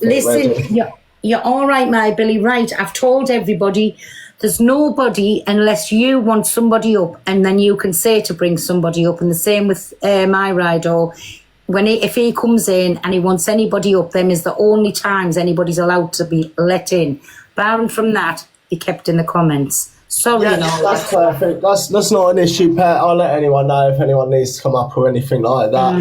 Listen, you're all right, my Billy. Right, I've told everybody there's nobody unless you want somebody up, and then you can say to bring somebody up. And the same with my rider. If he comes in and he wants anybody up, them is the only times anybody's allowed to be let in. Barring from that, he kept in the comments. Sorry, yeah, that's perfect. That's not an issue, Pet. I'll let anyone know if anyone needs to come up or anything like that.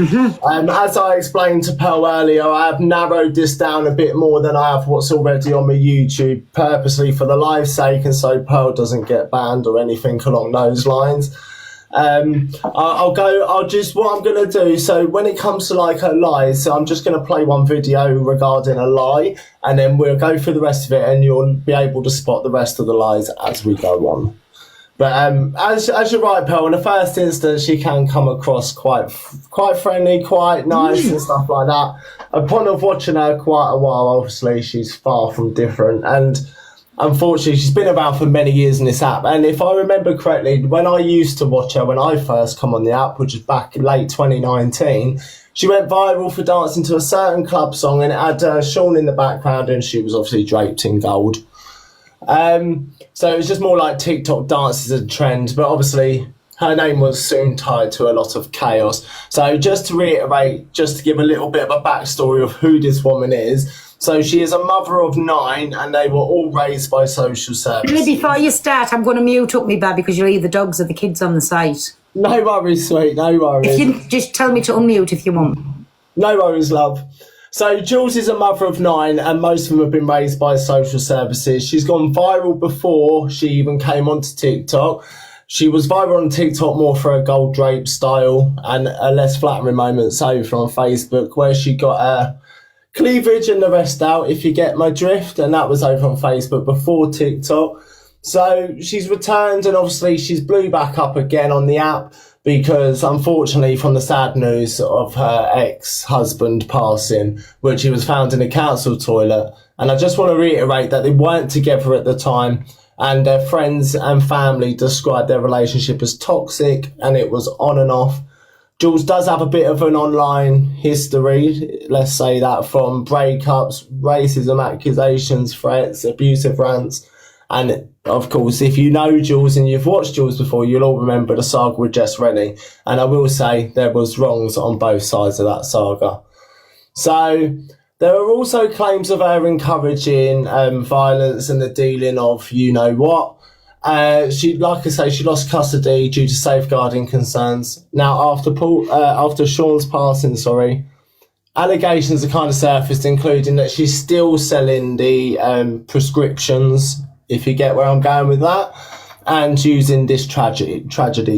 As I explained to Pearl earlier, I have narrowed this down a bit more than I have what's already on my YouTube, purposely for the live's sake, and so Pearl doesn't get banned or anything along those lines. What I'm going to do, so when it comes to like her lies, so I'm just going to play one video regarding a lie, and then we'll go through the rest of it, and you'll be able to spot the rest of the lies as we go on. But as you're right, Pearl, in the first instance, she can come across quite friendly, quite nice and stuff like that. Upon of watching her quite a while, obviously she's far from different, and unfortunately, she's been around for many years in this app. And if I remember correctly, when I used to watch her when I first come on the app, which was back in late 2019, she went viral for dancing to a certain club song, and it had Sean in the background, and she was obviously draped in gold. So it was just more like TikTok dances as a trend, but obviously her name was soon tied to a lot of chaos. So just to reiterate, just to give a little bit of a backstory of who this woman is. So she is a mother of 9, and they were all raised by social services. Before you start, I'm going to mute up me, Bab, because you'll leave the dogs or the kids on the site. No worries, sweet, no worries. If you just tell me to unmute if you want. No worries, love. So Jules is a mother of 9, and most of them have been raised by social services. She's gone viral before she even came onto TikTok. She was viral on TikTok more for a gold drape style and a less flattering moments over on Facebook, where she got a cleavage and the rest out, if you get my drift, and that was over on Facebook before TikTok. So she's returned, and obviously she's blew back up again on the app because, unfortunately, from the sad news of her ex-husband passing, which he was found in a council toilet. And I just want to reiterate that they weren't together at the time, and their friends and family described their relationship as toxic, and it was on and off. Jules does have a bit of an online history, let's say that, from breakups, racism accusations, threats, abusive rants. And of course, if you know Jules and you've watched Jules before, you'll all remember the saga with Jess Rennie. And I will say there was wrongs on both sides of that saga. So there are also claims of her encouraging violence and the dealing of you know what. She lost custody due to safeguarding concerns. Now, after Sean's passing, allegations are kind of surfaced, including that she's still selling the prescriptions, if you get where I'm going with that, and using this tragedy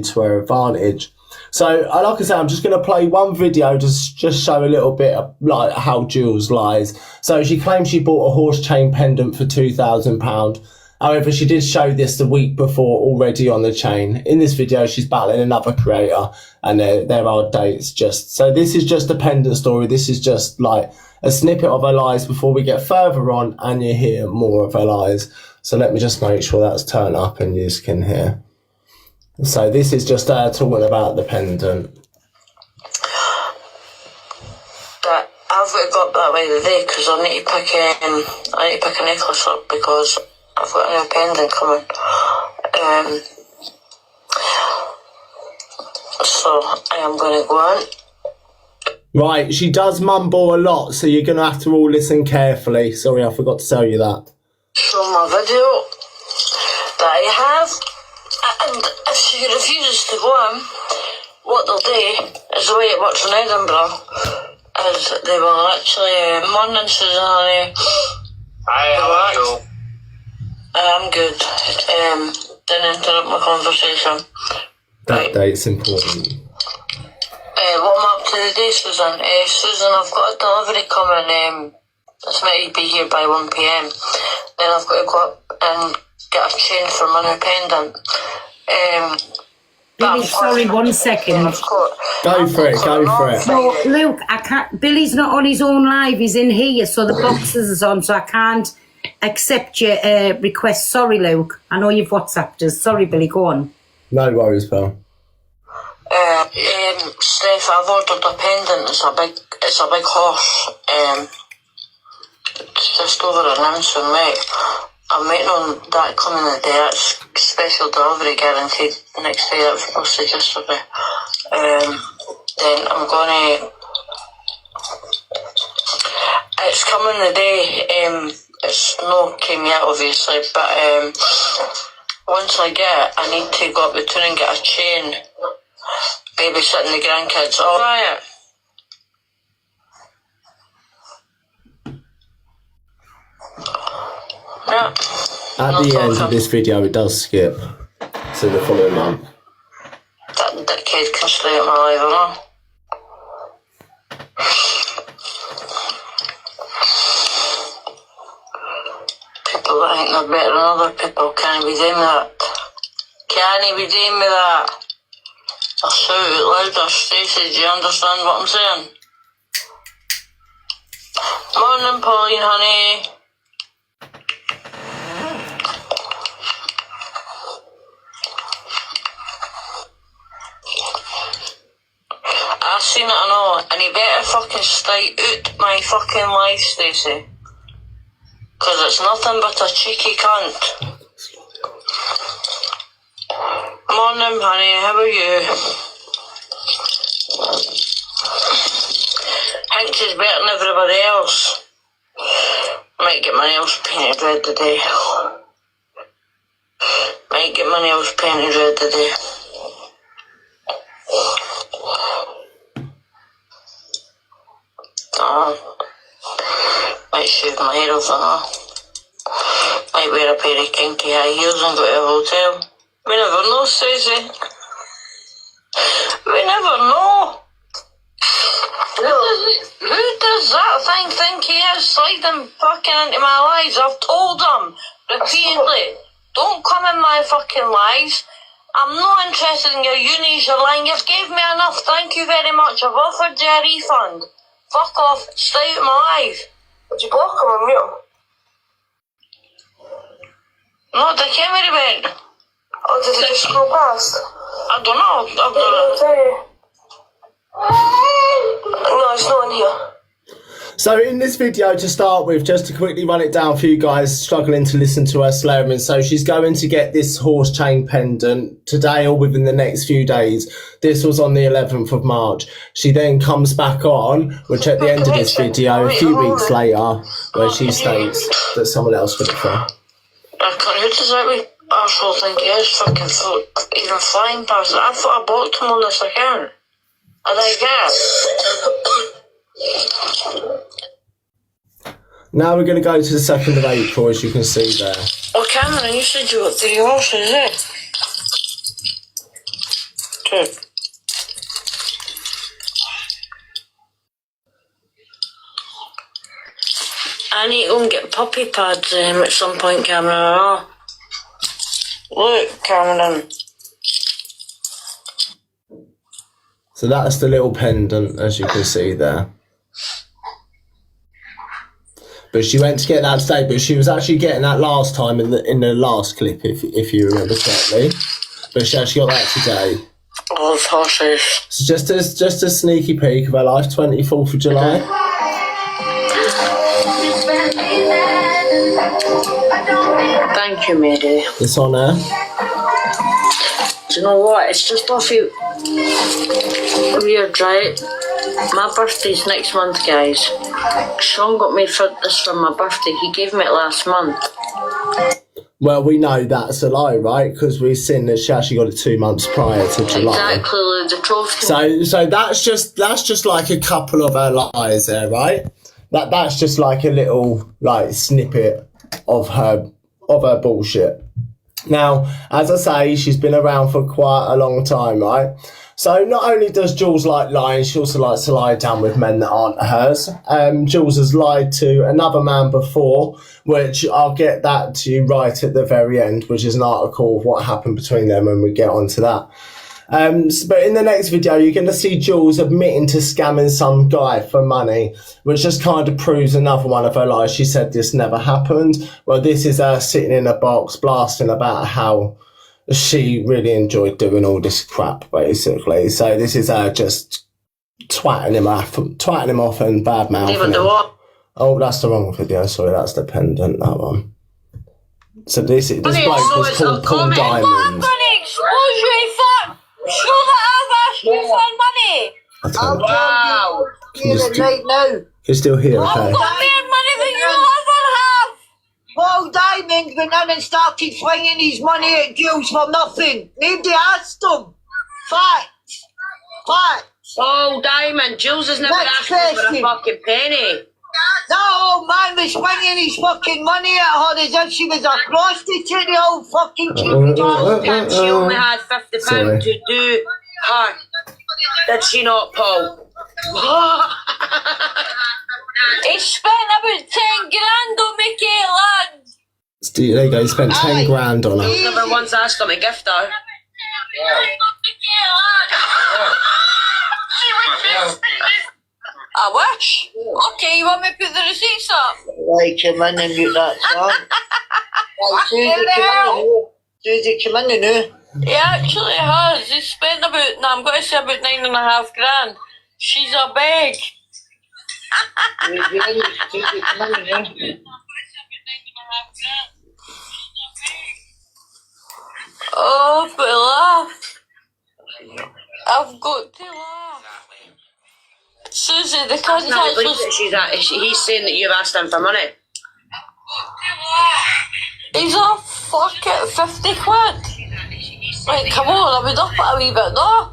to her advantage. So, like I say, I'm just going to play one video to just show a little bit of like how Jules lies. So she claims she bought a horse chain pendant for £2,000. However, she did show this the week before already on the chain. In this video, she's battling another creator, and there are dates just. So this is just a pendant story. This is just like a snippet of her lies before we get further on, and you hear more of her lies. So let me just make sure that's turned up and you can hear. So this is just talking about the pendant. But I've got that way today because I need to pick a necklace up because I've got a new pendant coming. So I am going to go on. Right, she does mumble a lot, so you're going to have to all listen carefully. Sorry, I forgot to tell you that. Show my video that I have, and if she refuses to go on, what they'll do is the way it works in Edinburgh is they will actually, morning Susan honey. Hi, how are you? I'm good. Didn't interrupt my conversation. That date's important. What I'm up to today, Susan? Susan, I've got a delivery coming. It's meant to be here by 1 PM. Then I've got to go up and get a chain for my new pendant. Billy, sorry, 1 second. Go for it. So, Luke, I can't. Billy's not on his own live. He's in here, so the boxes is on, so I can't accept your request. Sorry, Luke. I know you've WhatsApped us. Sorry, Billy. Go on. No worries, pal. Steph, I've ordered a pendant. It's a big horse. just over an answer, mate. I'm waiting on that coming the day. That's special delivery guaranteed next day. That was posted yesterday. Then I'm gonna. It's coming the day. It's no came yet, obviously, but once I get it, I need to go up the town and get a chain, babysitting the grandkids. I'll try it. Yeah. At No the end talking. of this video, it does skip to the following month. That kid can stay at my life, I know. People that think they're better than other people can't be doing that. Can't be doing with that. I'll shout it louder, Stacey, do you understand what I'm saying? Morning, Pauline, honey. I seen it, I know, and you better fucking stay out my fucking life, Stacey. Cause it's nothing but a cheeky cunt. Morning, honey, how are you? Hanks is better than everybody else. Might get my nails painted red today. Might get my nails painted red today. Might shave my hair off, I know. Might wear a pair of kinky high heels and go to a hotel. We never know, Susie. We never know. Who does that thing think he is sliding fucking into my lives? I've told him repeatedly, don't come in my fucking lives. I'm not interested in your unis, you're lying. You've gave me enough, thank you very much. I've offered you a refund. Fuck off, stay out of my life. Did you block him on mute? No, the camera went. Oh, did it just scroll past? I don't know. I've done it. No, it's not in here. So in this video, to start with, just to quickly run it down for you guys struggling to listen to her swearing. So she's going to get this horse chain pendant today or within the next few days. This was on the 11th of March. She then comes back on, which at the end of this video, a few weeks later, where she states that someone else got it from. I can't, who does that wee arsehole think he is? Fucking thought, even flying past it. I thought I bought him on this account. And I get. Now we're going to go to the 2nd of April, as you can see there. Oh, Cameron, you said you got 3 horses, eh? 2. I need to go and get puppy pads at some point, Cameron. I know. Look, Cameron. So that's the little pendant, as you can see there. But she went to get that today, but she was actually getting that last time in the last clip, if you remember correctly. But she actually got that today. Oh, those horses. So just a sneaky peek of her life, 24th of July. Thank you, Mary. It's on her. Do you know what? It's just off you. Weird, right? My birthday's next month, guys. Sean got me this for my birthday. He gave me it last month. Well, we know that's a lie, right? Because we've seen that she actually got it 2 months prior to July. Exactly, the trophy. So that's just like a couple of her lies there, right? That's just like a little like snippet of her bullshit. Now, as I say, she's been around for quite a long time, right? So not only does Jules like lying, she also likes to lie down with men that aren't hers. Jules has lied to another man before, which I'll get that to you right at the very end, which is an article of what happened between them when we get onto that. But in the next video, you're going to see Jules admitting to scamming some guy for money, which just kind of proves another one of her lies. She said this never happened. Well, this is her sitting in a box blasting about how she really enjoyed doing all this crap, basically. So this is her just twatting him off and bad mouthing Even him. the what? Oh, that's the wrong video. Sorry, that's dependent. That one. So this bloke was called Paul Well, I'm Diamond. gonna expose you, fuck! Show that I've asked you for money! Wow! Can you Right now. You're still here, I've okay? got more money than you'll ever have! Paul Diamond went in and started flinging his money at Jules for nothing. Nobody asked him. Facts. Facts. Oh, Diamond, Jules has never Next asked me for a question. fucking penny. That old man was flinging his fucking money at her as if she was a prostitute, the old fucking cheeky bastard. And she only had £50 Sorry. to do her. Did she not, Paul? He spent about 10 grand on me, Caitlin. There you go. He spent 10 grand on her. Never once asked him to gift her. I wish. Okay, you want me to put the receipts up? Like, come in and mute that song. Like, Susie, come in and He actually has. He spent about, no, I'm going to say about 9.5 grand. She's a beg. Susie, come in and Oh, but laugh. I've got to laugh. Susie, the cousin he's saying that you've asked him for money. He's a fuck it, 50 quid. Like, come on, I would up it a wee bit, though.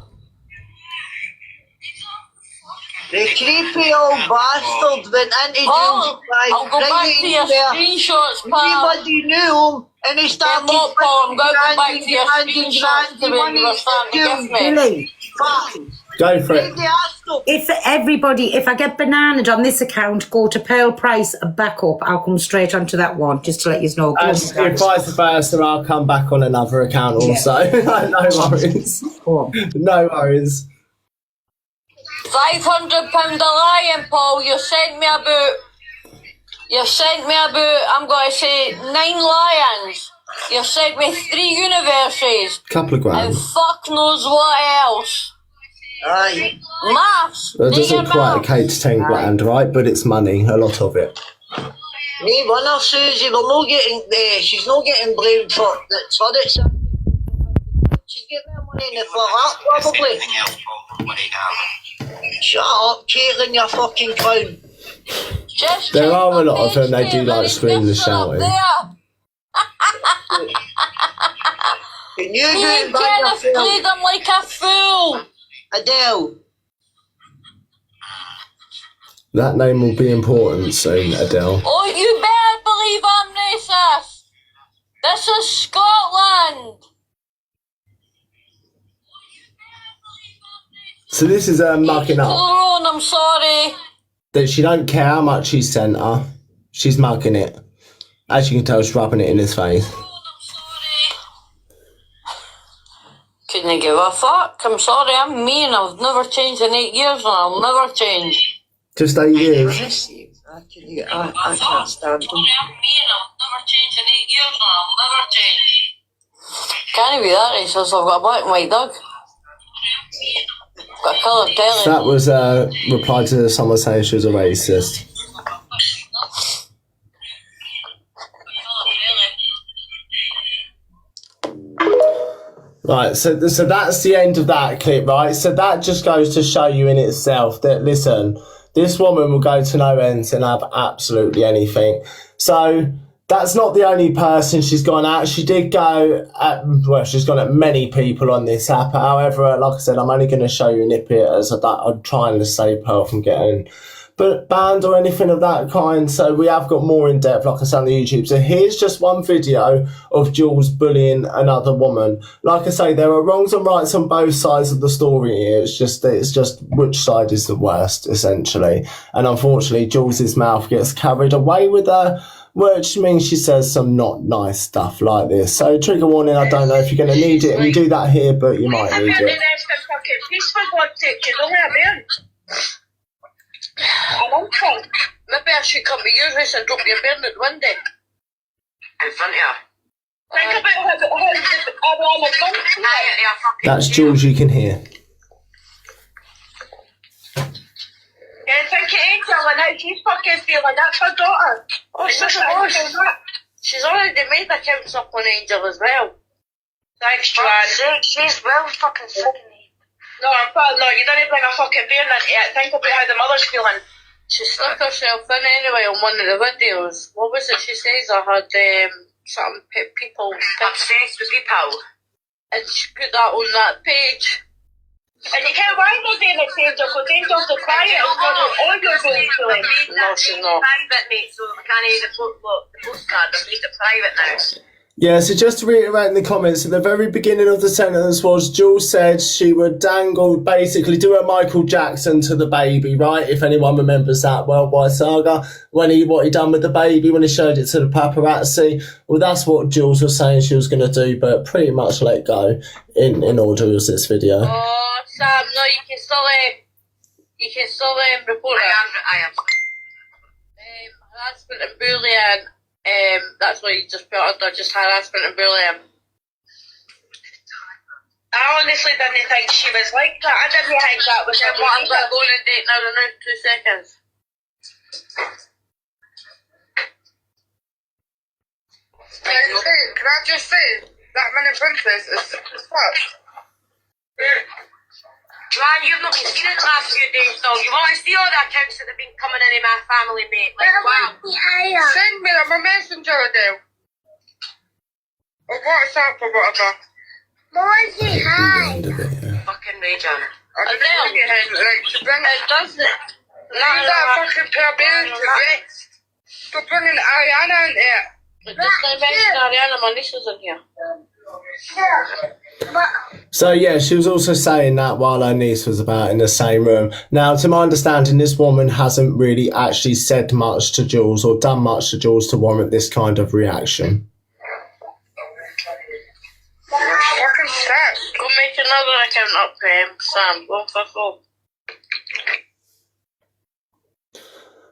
The creepy old bastard went into Paul, Jules' I'll go back to your screenshots, pal. Everybody knew him, and he started Paul, I'm going to go back to your grinding screenshots to where you were starting to give me. Billy, Go for it. Nobody asked him. if I get bananaed on this account, go to Pearl Price and back up. I'll come straight onto that one, just to let you know. And if vice versa, I'll come back on another account also. No worries. Go on. No worries. £500 a lion, Paul. You sent me about, I'm going to say 9 lions. You sent me 3 universes. Couple of And grand. fuck knows what else. Aye. Maths. Well, it do your doesn't quite maths. equate to 10 grand, right? But it's money, a lot of it. Me, one of Susie, we're not getting, she's not getting blamed for that's for it. She's getting her money in the flat, probably. Shut up, Caitlin, you fucking clown. Just There check are a my lot of them, they page, do Caitlin, like it's screaming and different up shouting. there. Can you Me do and it by Kenneth yourself? played them like a fool. Adele. That name will be important soon, Adele. Oh, you better believe I'm racist. This is Scotland. So this is her mugging up. Tyrone, I'm sorry. That she don't care how much he sent her. She's mugging it. As you can tell, she's rubbing it in his face. Couldn't give a fuck. I'm sorry, I'm mean. I've never changed in 8 years and I'll never change. Just 8 years. I can't stand them. I'm mean. I've never changed in 8 years and I'll never change. Can't be that racist. I've got a black and white dog. Got a coloured telly. That was a reply to someone saying she was a racist. Right, so that's the end of that clip, right? So that just goes to show you in itself that, listen, this woman will go to no ends and have absolutely anything. So that's not the only person she's gone at. She did go at, well, she's gone at many people on this app. However, like I said, I'm only going to show you nitpickers. I'm trying to save her from getting banned or anything of that kind. So we have got more in depth, like I said, on the YouTube. So here's just one video of Jules bullying another woman. Like I say, there are wrongs and rights on both sides of the story here. It's just which side is the worst, essentially. And unfortunately, Jules's mouth gets carried away with her, which means she says some not nice stuff like this. So trigger warning, I don't know if you're going to need it, and you do that here, but you might need it. Maybe I should come to your house and drop your beard out the window. In front of you. Think about how I'm a That's Jules you can hear. Yeah, think of Angel and how she's fucking feeling. That's her daughter. Oh, she's already made accounts up on Angel as well. Thanks, Joanne. She's well fucking sick in the No, you don't bring a fucking beer into it. Think about how the mother's feeling. She stuck herself in anyway on one of the videos. What was it she says? I had something people Obsessed with people. and she put that on that page. And you can't why they're doing it, Angel, because Angel's the quiet and all your feeling. No, she's not. Private, mate, so we can't even the postcard. They've made it private now. Yeah, so just to reiterate in the comments, at the very beginning of the sentence was Jules said she would basically do a Michael Jackson to the baby, right? If anyone remembers that Worldwide Saga, what he done with the baby when he showed it to the paparazzi. Well, that's what Jules was saying she was going to do, but pretty much let go in order of this video. Oh, Sam, no, you can still report it. I am. Harassment and bullying. That's what you just put under, just harassment and bullying. I honestly didn't think she was like that. I didn't think that was her. What I'm going to go on and date now in 2 seconds. Can I just say that Mini Princess is sick as fuck? Joanne, you've not been seen in the last few days, though. You want to see all the accounts that have been coming in my family, mate. Like, wow. Send me my messenger then. Or WhatsApp or whatever. Fucking raging. I'm bringing it in, like, to bring it. Does it? Leave that fucking pair of beers to rest. Stop bringing Ariana in there. Just now mention Ariana, my niece is in here. So yeah, she was also saying that while her niece was about in the same room. Now, to my understanding, this woman hasn't really actually said much to Jules or done much to Jules to warrant this kind of reaction. Fucking sick. Go make another account up, Sam. Go fuck off.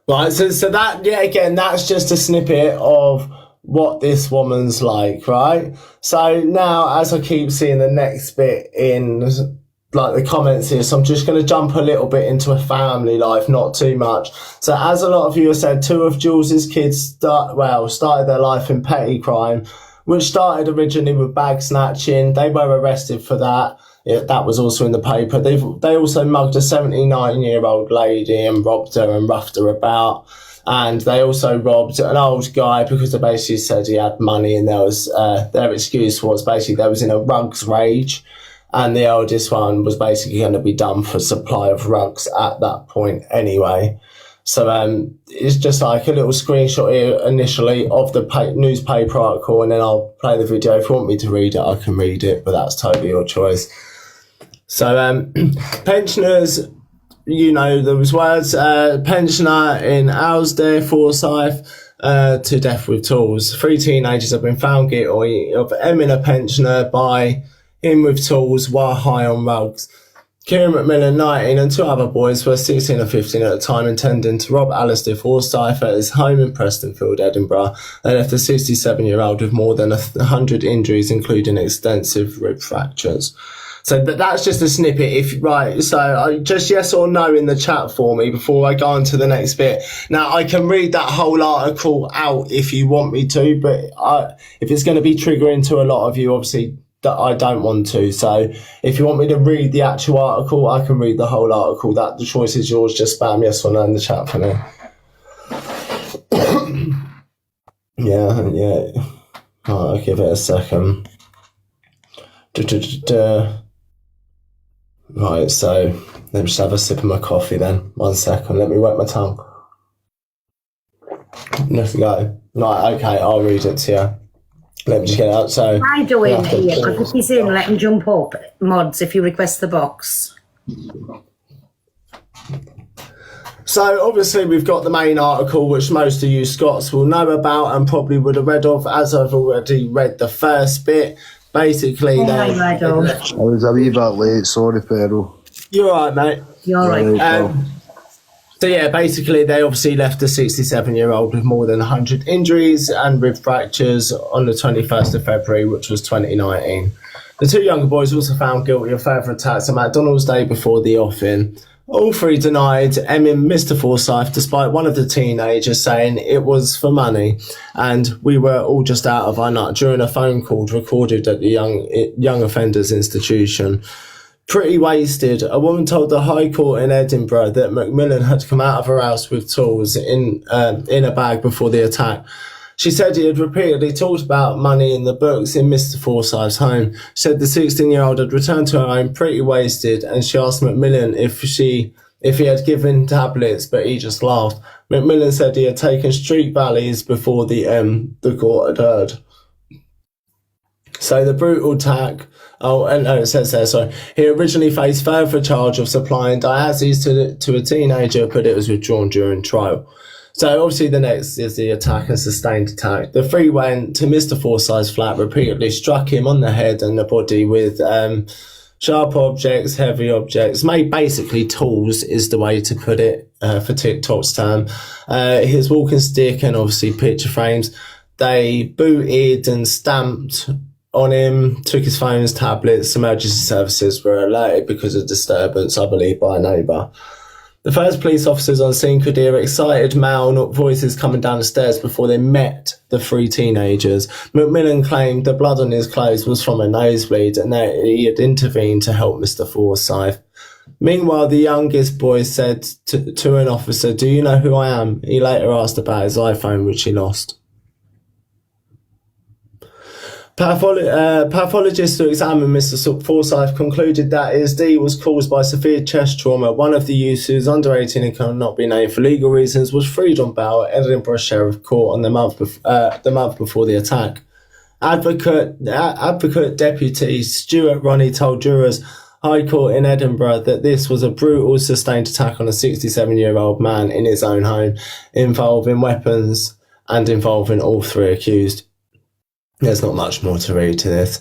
Right, so that, yeah, again, that's just a snippet of what this woman's like, right? So now, as I keep seeing the next bit in like the comments here, so I'm just going to jump a little bit into a family life, not too much. So as a lot of you have said, 2 of Jules's kids started their life in petty crime, which started originally with bag snatching. They were arrested for that. Yeah, that was also in the paper. They also mugged a 79-year-old lady and robbed her and roughed her about. And they also robbed an old guy because they basically said he had money, and there was their excuse was basically they was in a rugs rage, and the oldest one was basically going to be done for supply of rugs at that point anyway. So it's just like a little screenshot here initially of the newspaper article, and then I'll play the video. If you want me to read it, I can read it, but that's totally your choice. So pensioners, you know, there was words, pensioner in Aylesbury, Forsyth, to death with tools. 3 teenagers have been found guilty of aiming a pensioner by him with tools while high on rugs. Kieran McMillan, 19, and 2 other boys were 16 and 15 at the time, intending to rob Alistair Forsyth at his home in Prestonfield, Edinburgh. They left the 67-year-old with more than 100 injuries, including extensive rib fractures. So, but that's just a snippet. Just yes or no in the chat for me before I go on to the next bit. Now, I can read that whole article out if you want me to, but if it's going to be triggering to a lot of you, obviously, that I don't want to. So, if you want me to read the actual article, I can read the whole article. That the choice is yours. Just spam yes or no in the chat for me. yeah. I'll give it a second. Right, so let me just have a sip of my coffee then. 1 second, let me wet my tongue. Let's go. Right, okay, I'll read it to you. Let me just get it out. So I do it here, because if he's in, let him jump up. Mods, if you request the box. So obviously we've got the main article, which most of you Scots will know about and probably would have read of, as I've already read the first bit. Basically, I was a wee bit late, sorry, Pedro. You're all right, mate. You're all right. So yeah, basically they obviously left a 67-year-old with more than 100 injuries and rib fractures on the 21st of February, which was 2019. The 2 younger boys also found guilty of further attacks on McDonald's day before the offing. All three denied emming Mr. Forsyth, despite one of the teenagers saying it was for money, and we were all just out of our nut during a phone call recorded at the young offenders institution. Pretty wasted, a woman told the High Court in Edinburgh that Macmillan had come out of her house with tools in a bag before the attack. She said he had repeatedly talked about money in the books in Mr. Forsyth's home. She said the 16-year-old had returned to her home pretty wasted, and she asked Macmillan if he had given tablets, but he just laughed. Macmillan said he had taken street valleys before the court had heard. So the brutal attack. Oh, and no, it says there, sorry. He originally faced further charge of supplying diazes to a teenager, but it was withdrawn during trial. So obviously the next is the attack and sustained attack. The three went to Mr. Forsyth's flat, repeatedly struck him on the head and the body with sharp objects, heavy objects, made basically tools is the way to put it for TikTok's term. His walking stick and obviously picture frames. They booted and stamped on him, took his phone, his tablets. Emergency services were alerted because of disturbance, I believe, by a neighbour. The first police officers on scene could hear excited male voices coming down the stairs before they met the three teenagers. Macmillan claimed the blood on his clothes was from a nosebleed and that he had intervened to help Mr. Forsyth. Meanwhile, the youngest boy said to an officer, "Do you know who I am?" He later asked about his iPhone, which he lost. Pathologists who examined Mr. Forsyth concluded that his death was caused by severe chest trauma. One of the youths, who is under 18 and cannot be named for legal reasons, was freed on bail at Edinburgh Sheriff Court on the month before the attack. Advocate Deputy Stuart Ronnie told jurors High Court in Edinburgh that this was a brutal, sustained attack on a 67-year-old man in his own home, involving weapons and involving all three accused. There's not much more to read to this.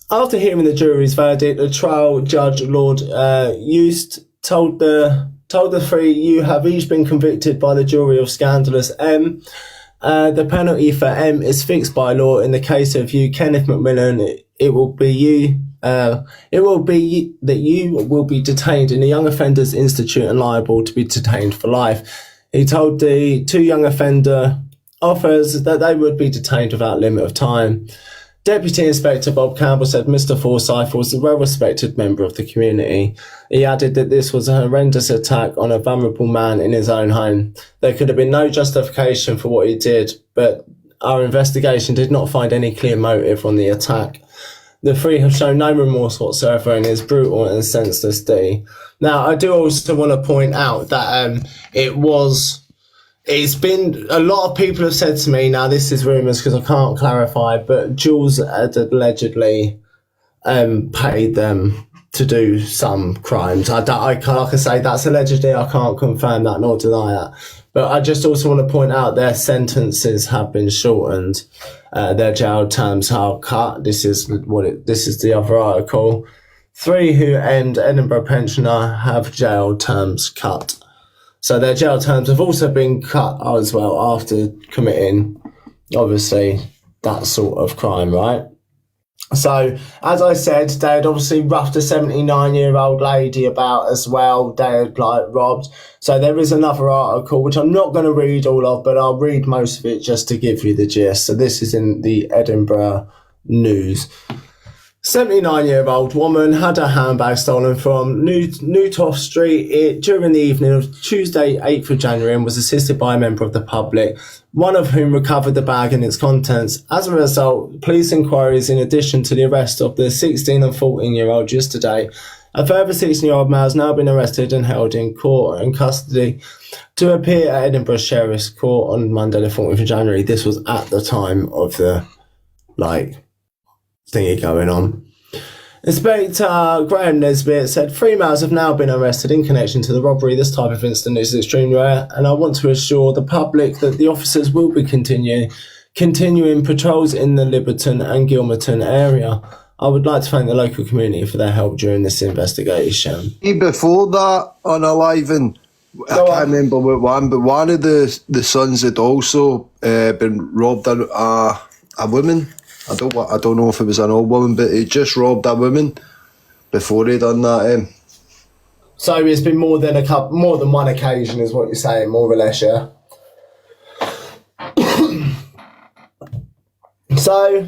After hearing the jury's verdict, the trial judge, Lord Eust, told the three, "You have each been convicted by the jury of scandalous M. The penalty for M is fixed by law. In the case of you, Kenneth Macmillan, it will be that you will be detained in the Young Offenders Institute and liable to be detained for life." He told the two young offender offers that they would be detained without limit of time. Deputy Inspector Bob Campbell said Mr. Forsyth was a well-respected member of the community. He added that this was a horrendous attack on a vulnerable man in his own home. There could have been no justification for what he did, but our investigation did not find any clear motive on the attack. The three have shown no remorse whatsoever in his brutal and senseless deed. Now, I do also want to point out that it's been, a lot of people have said to me, now this is rumours because I can't clarify, but Jules had allegedly paid them to do some crimes. Like I say, that's allegedly, I can't confirm that nor deny that. But I just also want to point out their sentences have been shortened. Their jail terms are cut. This is the other article. 3 who end Edinburgh pensioner have jail terms cut. So their jail terms have also been cut as well after committing, obviously, that sort of crime, right? So, as I said, they had obviously roughed a 79-year-old lady about as well. They had, robbed. So there is another article, which I'm not going to read all of, but I'll read most of it just to give you the gist. So this is in the Edinburgh News. 79-year-old woman had her handbag stolen from Newtoft Street during the evening of Tuesday, 8th of January, and was assisted by a member of the public, one of whom recovered the bag and its contents. As a result, police inquiries, in addition to the arrest of the 16 and 14-year-old yesterday, a further 16-year-old male has now been arrested and held in court and custody to appear at Edinburgh Sheriff's Court on Monday, the 14th of January. This was at the time of the, thingy going on. Inspector Graham Nesbitt said 3 males have now been arrested in connection to the robbery. This type of incident is extremely rare, and I want to assure the public that the officers will be continuing patrols in the Liberton and Gilmerton area. I would like to thank the local community for their help during this investigation. Before that, on Aliven, I can't remember what one, but one of the sons had also been robbed a woman. I don't know if it was an old woman, but he just robbed a woman before he done that. So it's been more than one occasion, is what you're saying, more or less, yeah. So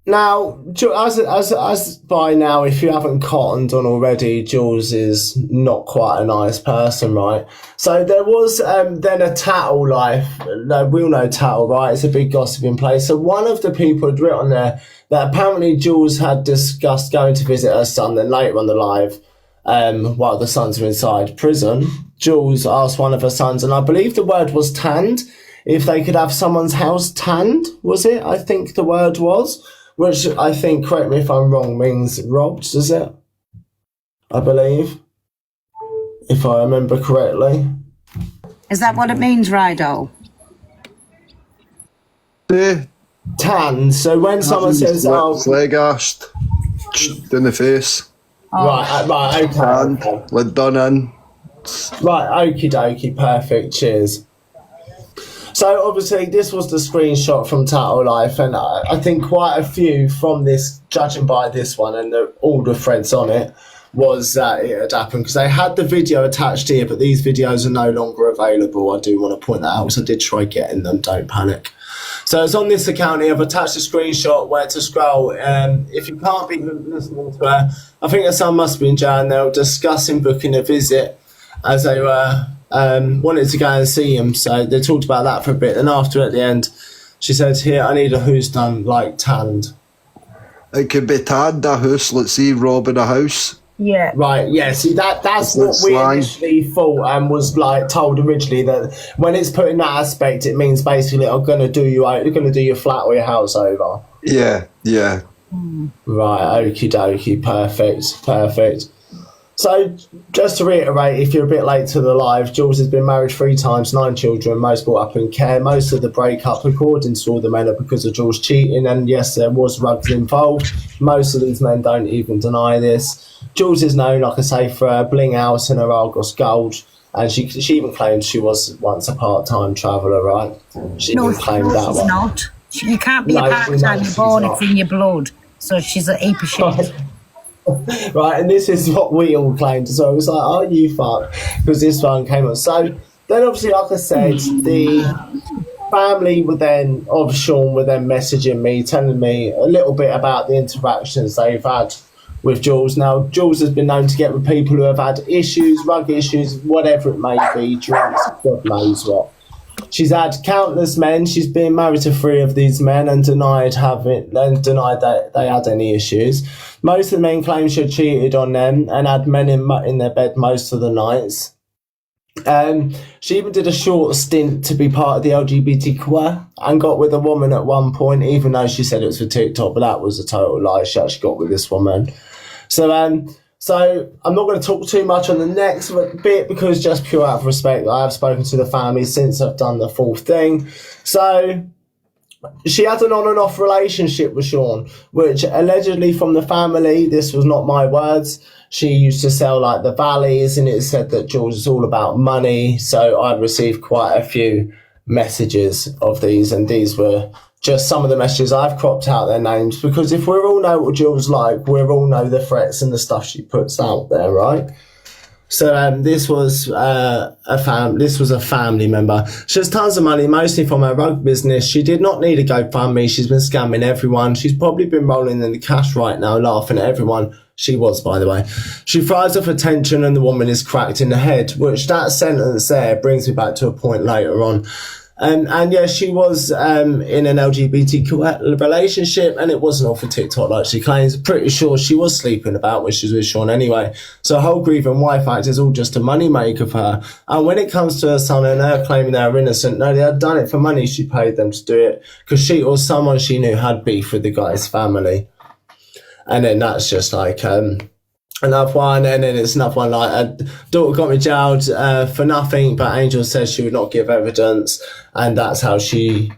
now, as by now, if you haven't cottoned on already, Jules is not quite a nice person, right? So there was then a tattle life. We all know tattle, right? It's a big gossiping place. So one of the people had written there that apparently Jules had discussed going to visit her son. Then later on the live, while the sons were inside prison, Jules asked one of her sons, and I believe the word was tanned, if they could have someone's house tanned, was it? I think the word was, which I think, correct me if I'm wrong, means robbed, does it? I believe, if I remember correctly. Is that what it means, Rido? Yeah. Tanned. So when someone says, "Oh, flag arsed in the face," right, okay, and like done in. right, okie dokie, perfect, cheers. So obviously this was the screenshot from Tattle Life, and I think quite a few from this, judging by this one and all the threads on it, was that it had happened, because they had the video attached here, but these videos are no longer available. I do want to point that out, because I did try getting them, don't panic. So it's on this account here. I've attached a screenshot where to scroll. If you can't be listening to her, I think her son must be in jail, and they were discussing booking a visit as they were wanted to go and see him. So they talked about that for a bit, and after, at the end, she said, "Here, I need a who's done, like, tanned." It could be tanned a house. Let's see, robbing a house. Yeah. Right, yeah, see, that's what we slang. initially thought, and was like told originally, that when it's put in that aspect, it means basically, I'm gonna do your flat or your house over. Yeah. Right, okie dokie, perfect. So, just to reiterate, if you're a bit late to the live, Jules has been married 3 times, 9 children, most brought up in care. Most of the breakup, according to all the men, are because of Jules cheating, and yes, there was rugs involved. Most of these men don't even deny this. Jules is known, like I say, for her bling house and her Argos gold, and she even claimed she was once a part-time traveller, right? She even claimed that she's one. not. You can't be No, a part-time, she's you're born, not. it's in your blood. So she's a heap of shit. Right, and this is what we all claimed. So it was like, "Oh, you fuck," because this one came up. So then, obviously, like I said, the family of Sean were then messaging me, telling me a little bit about the interactions they've had with Jules. Now, Jules has been known to get with people who have had issues, rug issues, whatever it may be, drinks, God knows what. She's had countless men. She's been married to 3 of these men and denied that they had any issues. Most of the men claim she had cheated on them and had men in their bed most of the nights. She even did a short stint to be part of the LGBTQ and got with a woman at one point, even though she said it was for TikTok, but that was a total lie. She actually got with this woman. So I'm not going to talk too much on the next bit, because just pure out of respect, I have spoken to the family since I've done the full thing. So she had an on and off relationship with Sean, which allegedly from the family, this was not my words, she used to sell like the valleys, and it said that George is all about money. So I'd received quite a few messages of these, and these were just some of the messages. I've cropped out their names, because if we all know what Jill's like, we all know the threats and the stuff she puts out there, right? So this was a family member. She has tons of money, mostly from her rug business. She did not need a GoFundMe. She's been scamming everyone. She's probably been rolling in the cash right now, laughing at everyone. She was, by the way. She thrives off attention, and the woman is cracked in the head, which that sentence there brings me back to a point later on. And yeah, she was in an LGBTQ relationship, and it wasn't all for TikTok like she claims. Pretty sure she was sleeping about when she was with Sean anyway. So her whole grieving wife act is all just a money maker for her. And when it comes to her son and her claiming they're innocent, no, they had done it for money. She paid them to do it because she or someone she knew had beef with the guy's family. And then that's just like another one, and then it's another one like a daughter got me jailed for nothing, but Angel says she would not give evidence, and that's how she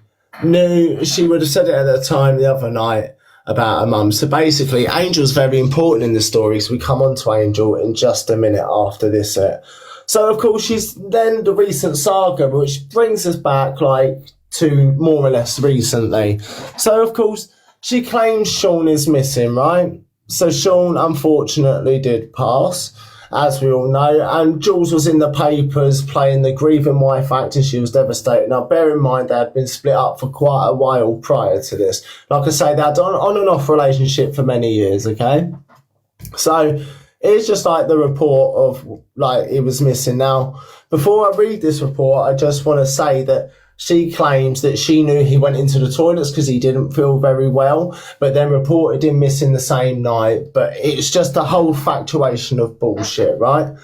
knew. She would have said it at the time the other night about her mum. So basically, Angel's very important in the story, so we come on to Angel in just a minute after this. So of course, she's then the recent saga, which brings us back like to more or less recently. So of course, she claims Sean is missing, right? So Sean unfortunately did pass, as we all know. And Jules was in the papers playing the grieving wife actor. She was devastated. Now, bear in mind, they had been split up for quite a while prior to this. Like I say, they had on and off relationship for many years, okay? So it's just like the report of like he was missing. Now, before I read this report, I just want to say that she claims that she knew he went into the toilets because he didn't feel very well, but then reported him missing the same night. But it's just a whole factuation of bullshit, right?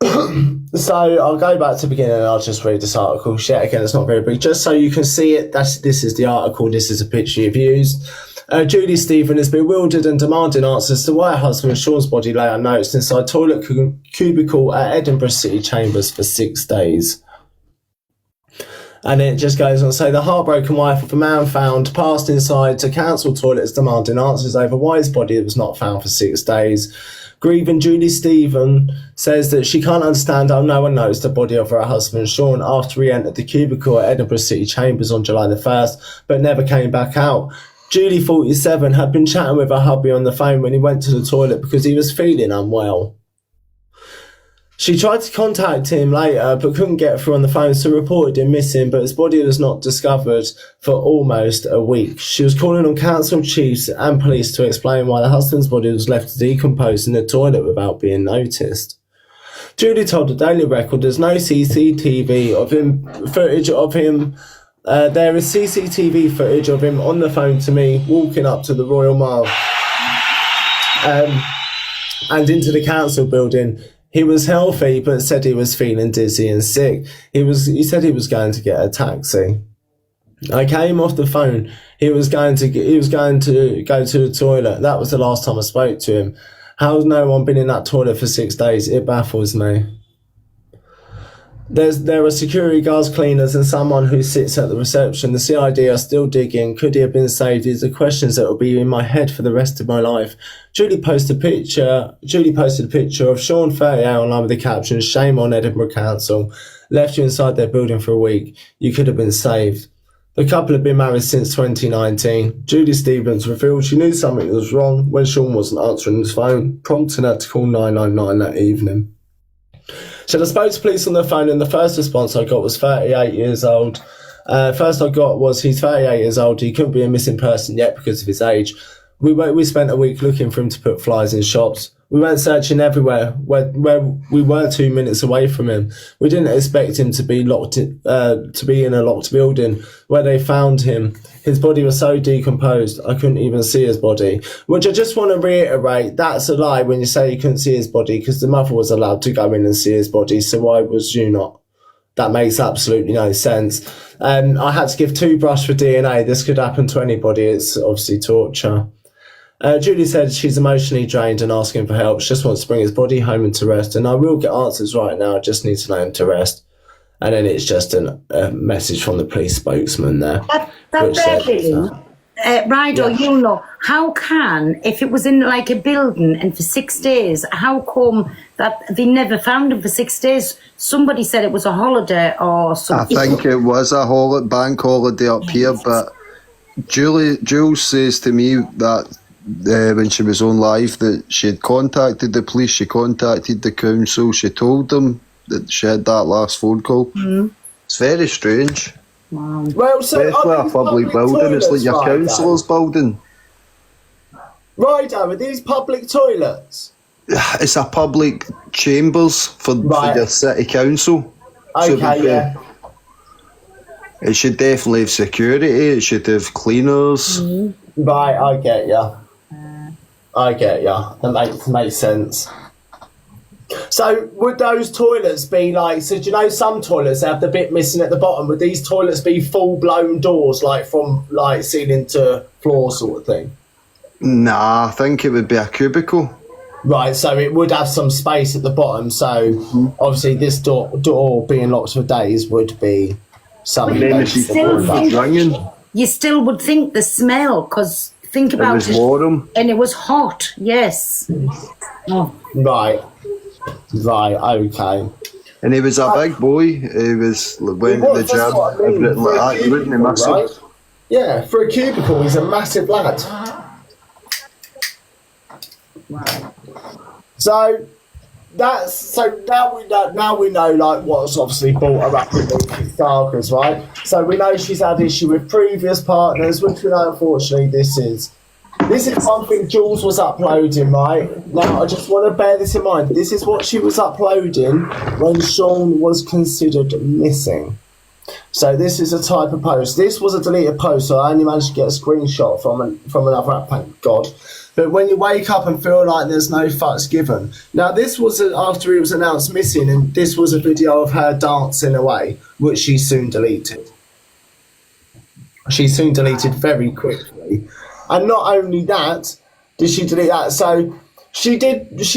So I'll go back to the beginning and I'll just read this article. Shit, again, it's not very big. Just so you can see it, this is the article. This is a picture you've used. Julie Stephen is bewildered and demanding answers to why her husband Sean's body lay unnoticed inside toilet cubicle at Edinburgh City Chambers for 6 days. And it just goes on to say the heartbroken wife of a man found passed inside to council toilets demanding answers over why his body was not found for 6 days. Grieving Julie Stephen says that she can't understand how no one noticed the body of her husband Sean after he entered the cubicle at Edinburgh City Chambers on July the 1st, but never came back out. Julie, 47, had been chatting with her hubby on the phone when he went to the toilet because he was feeling unwell. She tried to contact him later but couldn't get through on the phone, so reported him missing, but his body was not discovered for almost a week. She was calling on council chiefs and police to explain why the husband's body was left to decompose in the toilet without being noticed. Julie told the Daily Record there's no CCTV footage of him. There is CCTV footage of him on the phone to me walking up to the Royal Mile and into the council building. He was healthy, but said he was feeling dizzy and sick. He said he was going to get a taxi. I came off the phone. He was going to go to the toilet. That was the last time I spoke to him. How's no one been in that toilet for 6 days? It baffles me. There are security guards, cleaners, and someone who sits at the reception. The CID are still digging. Could he have been saved? These are questions that will be in my head for the rest of my life. Julie posted a picture of Sean 38 online with the caption, "Shame on Edinburgh Council. Left you inside their building for a week. You could have been saved." The couple have been married since 2019. Julie Stevens revealed she knew something was wrong when Sean wasn't answering his phone, prompting her to call 999 that evening. So I spoke to police on the phone, and the first response I got was 38 years old. First I got was he's 38 years old. He couldn't be a missing person yet because of his age. We spent a week looking for him to put flyers in shops. We went searching everywhere where we were 2 minutes away from him. We didn't expect him to be in a locked building. Where they found him, his body was so decomposed I couldn't even see his body. Which I just want to reiterate, that's a lie when you say you couldn't see his body, because the mother was allowed to go in and see his body, so why was you not? That makes absolutely no sense. I had to give 2 brush for DNA. This could happen to anybody. It's obviously torture. Julie said she's emotionally drained and asking for help. She just wants to bring his body home and to rest. And I will get answers right now. I just need to know him to rest. And then it's just a message from the police spokesman there. Ryder, you'll know. How can, if it was in like a building and for 6 days, how come that they never found him for 6 days? Somebody said it was a holiday or something. I think it was a bank holiday up here, but Jules says to me that when she was on live that she had contacted the police, she contacted the council, she told them that she had that last phone call. Mm. It's very strange. Wow. Well, so especially a public building, it's like your councillor's building. Right, are these public toilets? It's a public chambers for your city council. Okay, It should definitely have security, it should have cleaners. Mm-hmm. Right, I get ya. That makes sense. So would those toilets be like, so do you know some toilets have the bit missing at the bottom? Would these toilets be full-blown doors, like from like ceiling to floor sort of thing? Nah, I think it would be a cubicle. Right, so it would have some space at the bottom, so obviously this door being locked for days would be something. You still would think the smell, because think about it. It was warm. And it was hot, yes. Oh. Right, okay. And he was a big boy. He was went to the gym, everything like that. He wouldn't have missed right? it. Yeah, for a cubicle, he's a massive lad. Wow. So, so now we know like what's obviously brought her up in these sagas, right? So we know she's had issue with previous partners, which we know unfortunately this is one thing Jules was uploading, right? Now I just want to bear this in mind. This is what she was uploading when Sean was considered missing. So this is a type of post. This was a deleted post, so I only managed to get a screenshot from another app, thank God. But when you wake up and feel like there's no fucks given. Now this was after he was announced missing, and this was a video of her dancing away, which she soon deleted. She soon deleted very quickly. And not only that, did she delete that, so she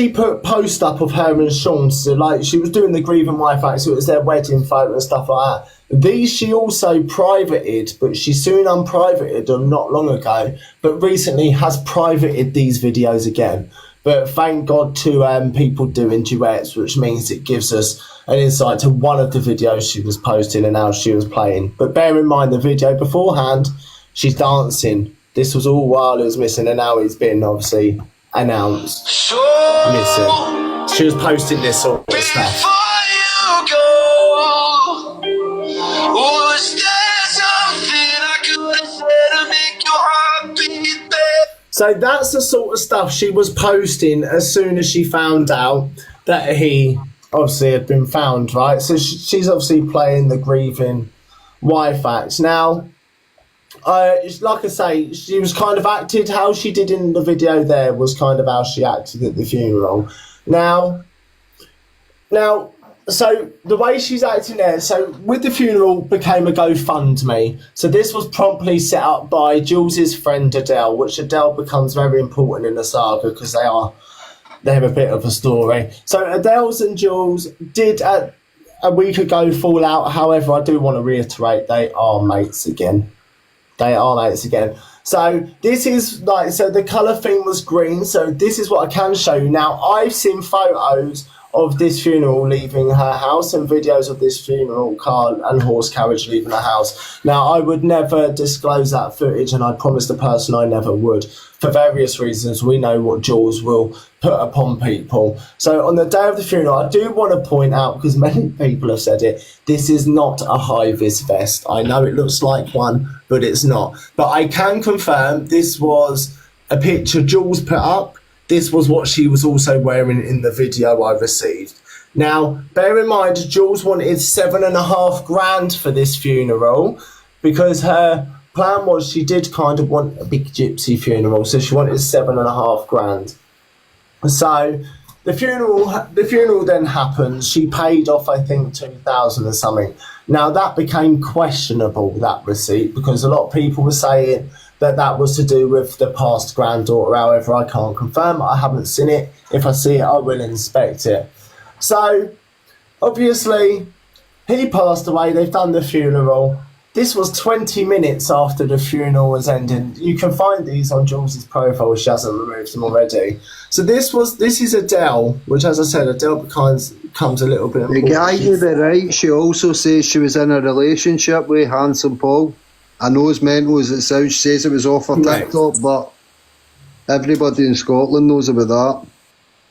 put post up of her and Sean, so like she was doing the grieving wife act, so it was their wedding photo and stuff like that. These she also privated, but she soon unprivated them not long ago, but recently has privated these videos again. But thank God to people doing duets, which means it gives us an insight to one of the videos she was posting and how she was playing. But bear in mind the video beforehand, she's dancing. This was all while he was missing, and now he's been obviously announced missing. She was posting this sort of stuff. So that's the sort of stuff she was posting as soon as she found out that he obviously had been found, right? So she's obviously playing the grieving wife act. Now, like I say, she was kind of acted how she did in the video there was kind of how she acted at the funeral. Now, so the way she's acting there, so with the funeral became a GoFundMe. So this was promptly set up by Jules's friend Adele, which Adele becomes very important in the saga because they have a bit of a story. So Adele's and Jules did a week ago fall out. However, I do want to reiterate they are mates again. So this is like, so the colour theme was green. So this is what I can show you. Now, I've seen photos of this funeral leaving her house and videos of this funeral car and horse carriage leaving the house. Now, I would never disclose that footage, and I promised the person I never would. For various reasons, we know what Jules will put upon people. So on the day of the funeral, I do want to point out, because many people have said it, this is not a high-vis vest. I know it looks like one, but it's not. But I can confirm this was a picture Jules put up. This was what she was also wearing in the video I received. Now, bear in mind, Jules wanted $7,500 for this funeral because her plan was she did kind of want a big gypsy funeral, so she wanted $7,500. So the funeral then happened. She paid off, I think, $2,000 or something. Now that became questionable, that receipt, because a lot of people were saying that was to do with the past granddaughter. However, I can't confirm. I haven't seen it. If I see it, I will inspect it. So, obviously, he passed away. They've done the funeral. This was 20 minutes after the funeral was ending. You can find these on Jules's profile. She hasn't removed them already. So this is Adele, which, as I said, Adele becomes a little bit important. The guy to the right, she also says she was in a relationship with Handsome Paul. I know as mental as it sounds, she says it was off her TikTok, but everybody in Scotland knows about that.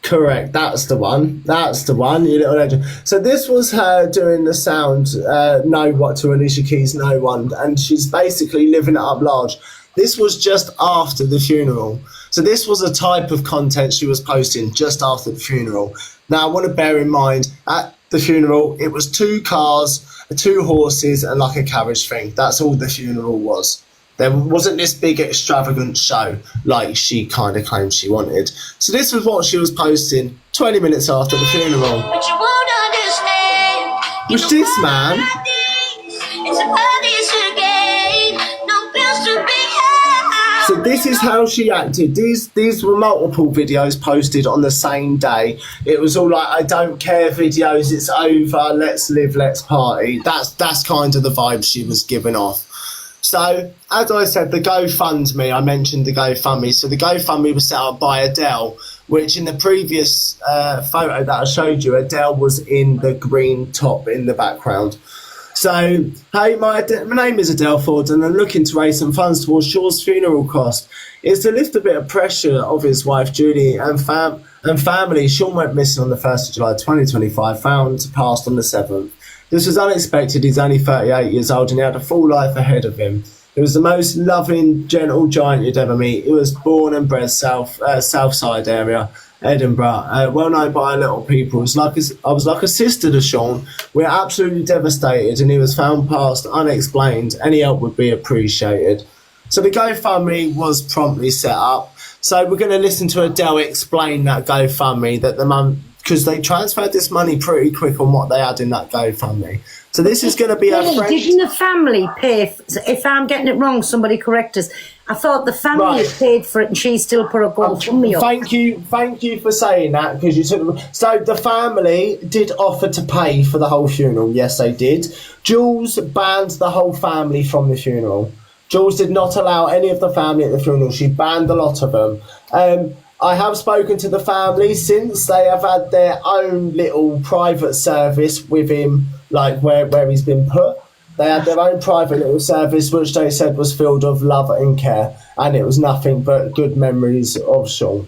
Correct, that's the one, you little legend. So this was her doing the sound, No What to Alicia Keys' No One, and she's basically living it up large. This was just after the funeral. So this was a type of content she was posting just after the funeral. Now I want to bear in mind, at the funeral, it was 2 cars, 2 horses, and like a carriage thing. That's all the funeral was. There wasn't this big extravagant show like she kind of claimed she wanted. So this was what she was posting 20 minutes after the funeral. But you won't understand. Which this man, It's a party's again. No bills to be had. so this is how she acted. These were multiple videos posted on the same day. It was all like, I don't care videos, it's over, let's live, let's party. That's kind of the vibe she was giving off. So, as I said, the GoFundMe, I mentioned the GoFundMe. So the GoFundMe was set up by Adele, which in the previous photo that I showed you, Adele was in the green top in the background. So, hey, my name is Adele Ford, and I'm looking to raise some funds towards Sean's funeral cost. It's to lift a bit of pressure off his wife Julie and family. Sean went missing on the 1st of July 2025, found passed on the 7th. This was unexpected. He's only 38 years old and he had a full life ahead of him. He was the most loving, gentle giant you'd ever meet. He was born and bred South Side area, Edinburgh, well known by a lot of people. I was like a sister to Sean. We're absolutely devastated, and he was found passed unexplained. Any help would be appreciated. So the GoFundMe was promptly set up. So we're going to listen to Adele explain that GoFundMe, that the mum, because they transferred this money pretty quick on what they had in that GoFundMe. So this is going to be a friend. Didn't the family pay? If I'm getting it wrong, somebody correct us. I thought the family had paid for it, and she still put a GoFundMe up. Thank you for saying that, because you took. So the family did offer to pay for the whole funeral. Yes, they did. Jules banned the whole family from the funeral. Jules did not allow any of the family at the funeral. She banned a lot of them. I have spoken to the family since. They have had their own little private service with him, like where he's been put. They had their own private little service, which they said was filled with love and care, and it was nothing but good memories of Sean.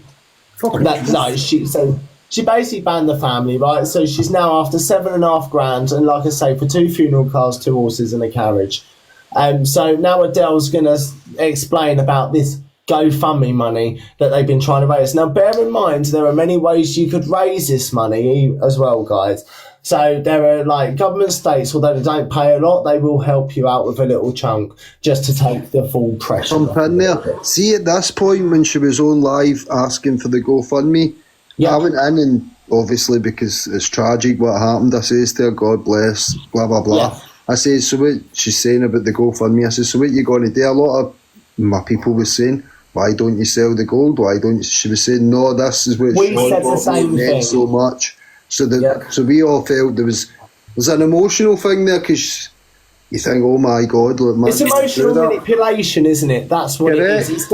She basically banned the family, right? So she's now after $7,500, and like I say, for 2 funeral cars, 2 horses, and a carriage. So now Adele's going to explain about this GoFundMe money that they've been trying to raise. Now, bear in mind, there are many ways you could raise this money as well, guys. So there are like government states, although they don't pay a lot, they will help you out with a little chunk just to take the full pressure. Jump in there. See, at this point when she was on live asking for the GoFundMe, I went in and obviously because it's tragic what happened, I says to her, God bless, blah, blah, blah. Yeah. I says, so what she's saying about the GoFundMe, I says, so what you going to do? A lot of my people was saying, why don't you sell the gold? Why don't you? She was saying, no, this is what we said the same thing. So much. So so we all felt there was an emotional thing there, because you think, oh my God, look, man, it's emotional manipulation, isn't it? That's what it is. It's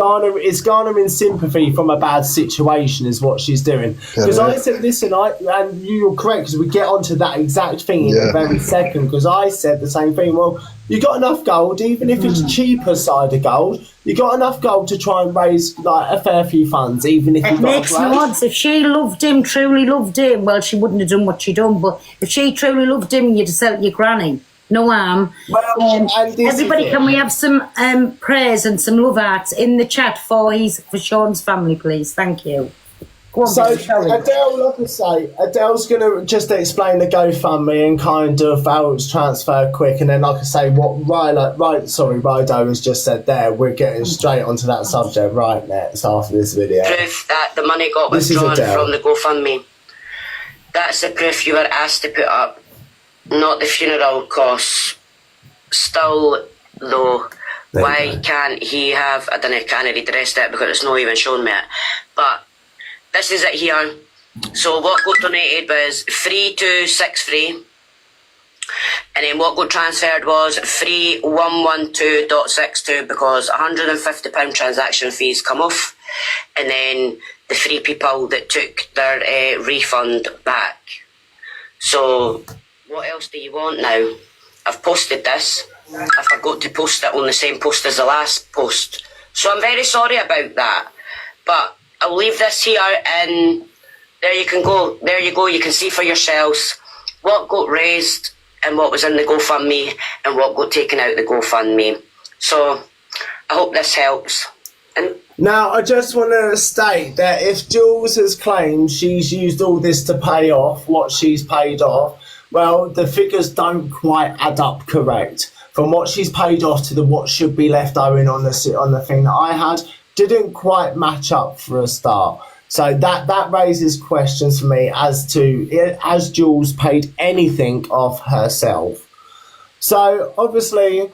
garnering sympathy from a bad situation is what she's doing. Because I said, listen, and you're correct, because we get onto that exact thing in a very second, because I said the same thing. Well, you got enough gold, even if it's cheaper side of gold, you got enough gold to try and raise like a fair few funds, even if you got makes no odds. If she loved him, truly loved him, well, she wouldn't have done what she done. But if she truly loved him, you'd sell your granny. No harm. Well, everybody, can we have some prayers and some love hearts in the chat for Sean's family, please? Thank you. Go on, so Adele, like I say, Adele's going to just explain the GoFundMe and kind of how it's transferred quick, and then like I say, what Rido has just said there, we're getting straight onto that subject right next after this video. Proof that the money got withdrawn from the GoFundMe. That's the proof you were asked to put up, not the funeral costs. Still, though, why can't he have, I don't know, can't read the rest of it because it's not even shown me it, but this is it here. So what got donated was 3263, and then what got transferred was 3112.62 because £150 transaction fees come off, and then the 3 people that took their refund back. So what else do you want now? I've posted this. I forgot to post it on the same post as the last post, so I'm very sorry about that, but I'll leave this here, and there you can go. There you go. You can see for yourselves what got raised and what was in the GoFundMe and what got taken out of the GoFundMe. So I hope this helps. And now, I just want to state that if Jules has claimed she's used all this to pay off what she's paid off, well, the figures don't quite add up correct. From what she's paid off to what should be left owing on the thing that I had, didn't quite match up for a start. So that raises questions for me as to, has Jules paid anything off herself? So obviously,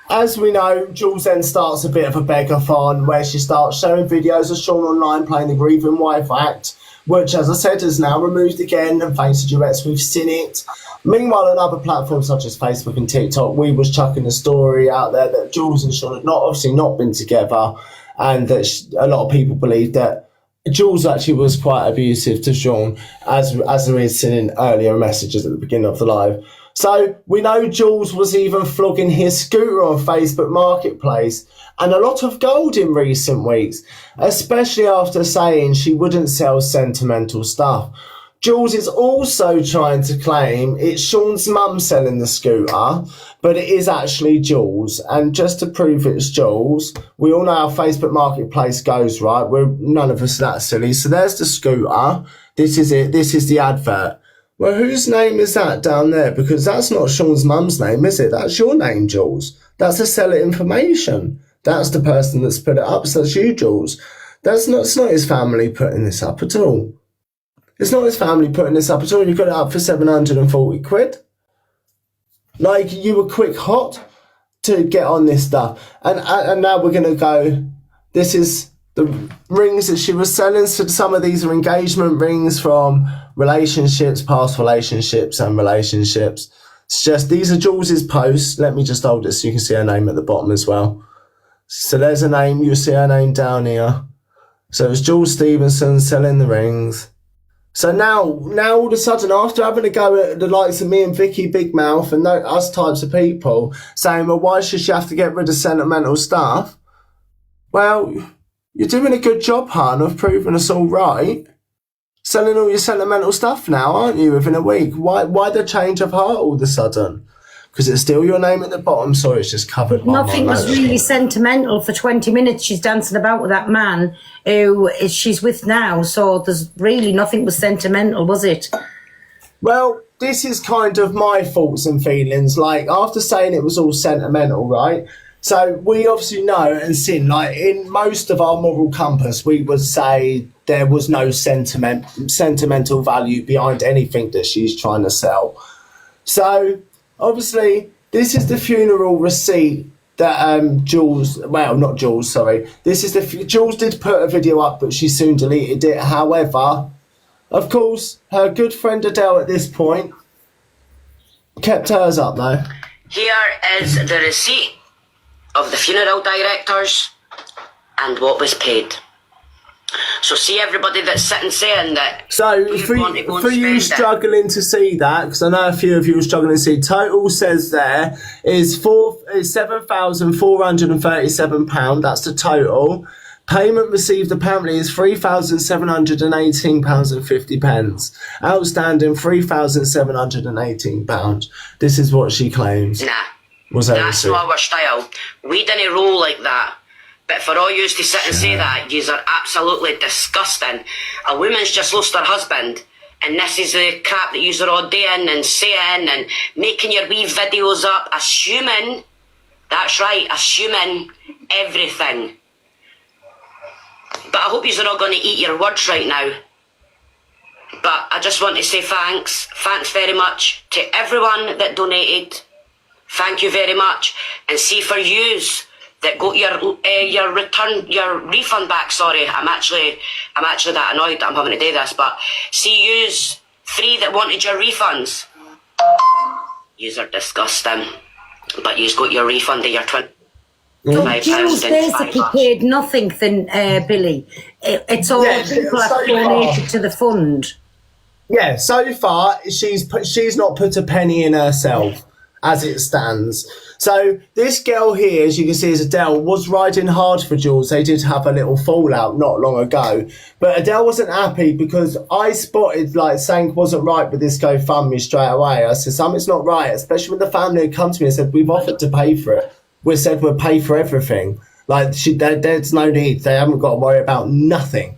as we know, Jules then starts a bit of a begathon where she starts showing videos of Sean online playing the Grieving Wife Act, which, as I said, is now removed again, and thanks to duets, we've seen it. Meanwhile, on other platforms such as Facebook and TikTok, we was chucking a story out there that Jules and Sean had obviously not been together, and that a lot of people believe that Jules actually was quite abusive to Sean, as we had seen in earlier messages at the beginning of the live. So we know Jules was even flogging his scooter on Facebook Marketplace, and a lot of gold in recent weeks, especially after saying she wouldn't sell sentimental stuff. Jules is also trying to claim it's Sean's mum selling the scooter, but it is actually Jules. And just to prove it's Jules, we all know how Facebook Marketplace goes, right? None of us are that silly. So there's the scooter. This is it. This is the advert. Well, whose name is that down there? Because that's not Sean's mum's name, is it? That's your name, Jules. That's the seller information. That's the person that's put it up. So that's you, Jules. It's not his family putting this up at all. It's not his family putting this up at all. You got it up for 740 quid. Like, you were quick hot to get on this stuff. And now we're going to go, this is the rings that she was selling. So some of these are engagement rings from relationships, past relationships and relationships. It's just, these are Jules's posts. Let me just hold it so you can see her name at the bottom as well. So there's a name. You'll see her name down here. So it's Jules Stevenson selling the rings. So now all of a sudden, after having a go at the likes of me and Vicky Big Mouth and us types of people saying, well, why should she have to get rid of sentimental stuff? Well, you're doing a good job, hon, of proving us all right. Selling all your sentimental stuff now, aren't you, within a week? Why the change of heart all of a sudden? Because it's still your name at the bottom. Sorry, it's just covered by Nothing was really sentimental for 20 minutes. She's dancing about with that man who she's with now. So there's really nothing was sentimental, was it? Well, this is kind of my thoughts and feelings. Like, after saying it was all sentimental, right? So we obviously know and seen, like, in most of our moral compass, we would say there was no sentimental value behind anything that she's trying to sell. So obviously, this is the funeral receipt that Jules did put a video up, but she soon deleted it. However, of course, her good friend Adele at this point kept hers up though. Here is the receipt of the funeral directors and what was paid. So see everybody that's sitting saying that. So for you struggling to see that, because I know a few of you are struggling to see, total says there is £7,437. That's the total. Payment received apparently is £3,718.50. Outstanding £3,718. This is what she claims. Nah, was that's not our style. We didn't roll like that. But for all yous to sit and say that, yous are absolutely disgusting. A woman's just lost her husband, and this is the crap that yous are all doing and saying and making your wee videos up, assuming, that's right, assuming everything. But I hope yous are all going to eat your words right now. But I just want to say thanks very much to everyone that donated. Thank you very much. And see for yous that got your refund back. Sorry, I'm actually that annoyed that I'm having to do this. But see yous 3 that wanted your refunds. Yous are disgusting. But yous got your refund of your £25. So Jules basically paid nothing then, Billy. It's all people have donated to the fund. Yeah, so far she's not put a penny in herself as it stands. So this girl here, as you can see, is Adele, was riding hard for Jules. They did have a little fallout not long ago. But Adele wasn't happy because I spotted like something wasn't right with this GoFundMe straight away. I said, something's not right, especially when the family had come to me and said, we've offered to pay for it. We said we'll pay for everything. Like, there's no need. They haven't got to worry about nothing.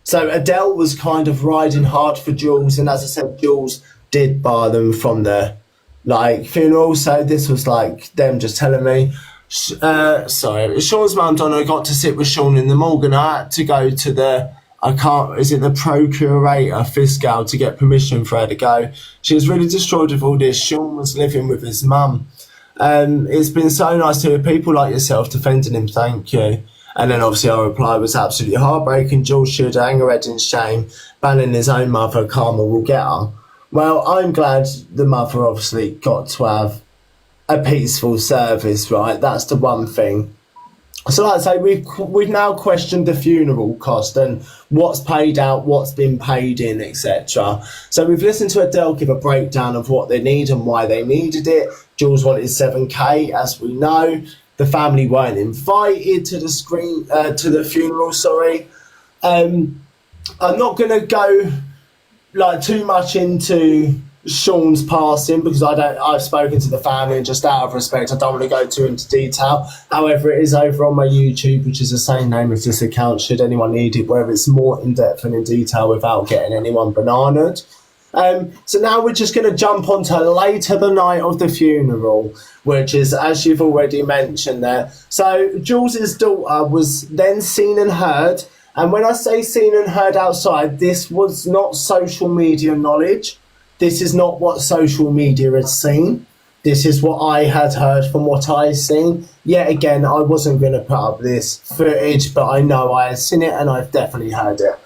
So Adele was kind of riding hard for Jules. And as I said, Jules did bar them from the funeral. So this was like them just telling me, Sean's mum Donna got to sit with Sean in the morgue, and I had to go to the procurator fiscal to get permission for her to go. She was really destroyed with all this. Sean was living with his mum. It's been so nice to hear people like yourself defending him, thank you. And then obviously our reply was absolutely heartbreaking. Jules should hang her head in shame, banning his own mother, karma will get her. Well, I'm glad the mother obviously got to have a peaceful service, right? That's the one thing. So like I say, we've now questioned the funeral cost and what's paid out, what's been paid in, etc. So we've listened to Adele give a breakdown of what they need and why they needed it. Jules wanted 7k, as we know. The family weren't invited to the funeral. Sorry, I'm not going to go like too much into Sean's passing because I've spoken to the family and just out of respect I don't want to go too into detail. However, it is over on my YouTube, which is the same name as this account should anyone need it, where it's more in depth and in detail without getting anyone bananaed. So now we're just going to jump onto later the night of the funeral, which is, as you've already mentioned there. So Jules's daughter was then seen and heard, and when I say seen and heard outside, this was not social media knowledge. This is not what social media had seen. This is what I had heard from what I seen. Yet again, I wasn't going to put up this footage, but I know I had seen it and I've definitely heard it.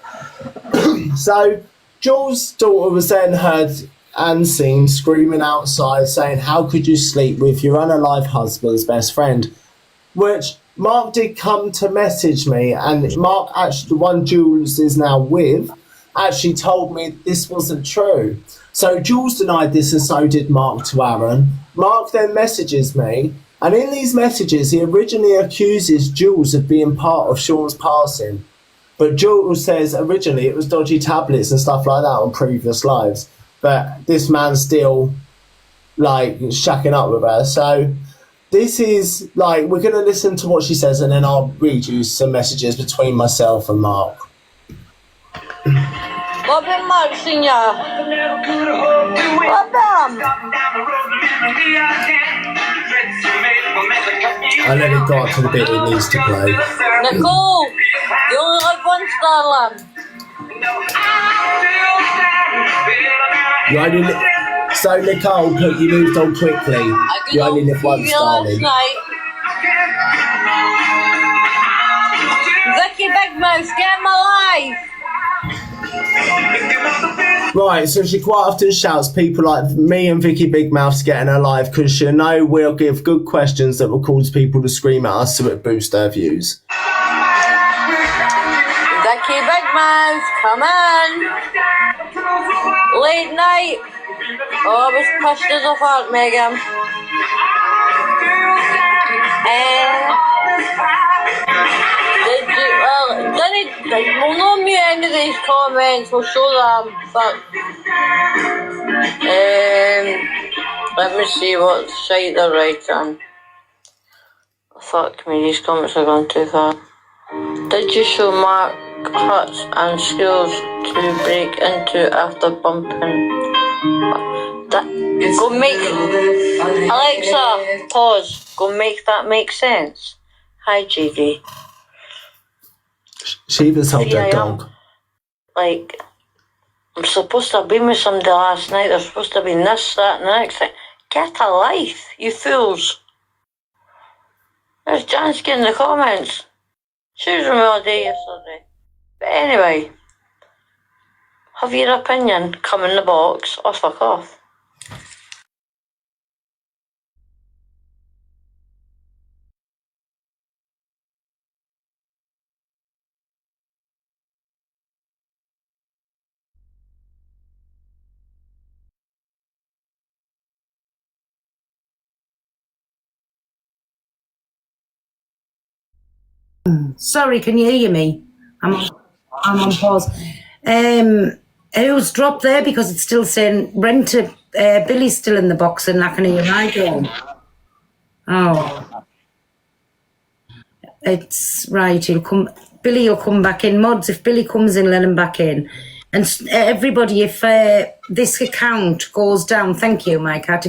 So Jules' daughter was then heard and seen screaming outside saying, "How could you sleep with your unalive husband's best friend?" Which Mark did come to message me, and Mark, actually the one Jules is now with, actually told me this wasn't true. So Jules denied this and so did Mark to Aaron. Mark then messages me, and in these messages he originally accuses Jules of being part of Sean's passing. But Jules says originally it was dodgy tablets and stuff like that on previous lives. But this man's still like shacking up with her. So this is like, we're going to listen to what she says and then I'll read you some messages between myself and Mark. Robin Mark Senior. Welcome. I let it go up to the bit it needs to play. Nicole, you only live once, darling. You only so Nicole, you moved on quickly. You only live once, darling. Vicky Big Mouth, get my life. Right, so she quite often shouts people like me and Vicky Big Mouth getting her live because she know we'll give good questions that will cause people to scream at us so it boosts their views. Vicky Big Mouth, come in. Late night. Oh, I was pushed as a fart, Megan. We'll not mute any of these comments, we'll show them, but let me see what site they're writing. Fuck me, these comments are going too far. Did you show Mark huts and schools to break into after bumping? Go make Alexa, pause. Go make that make sense. Hi, JD. She even sold their dog. Like, I'm supposed to have been with somebody last night. They're supposed to be this, that, and the next thing. Get a life, you fools. There's Jansky in the comments. She was with me all day yesterday. But anyway, have your opinion, come in the box, or fuck off. Sorry, can you hear me? I'm on pause. It was dropped there because it's still saying renter. Billy's still in the box and I can hear my game. Oh, it's right. Billy will come back in. Mods, if Billy comes in, let him back in. And everybody, if this account goes down, thank you, Mike. I had to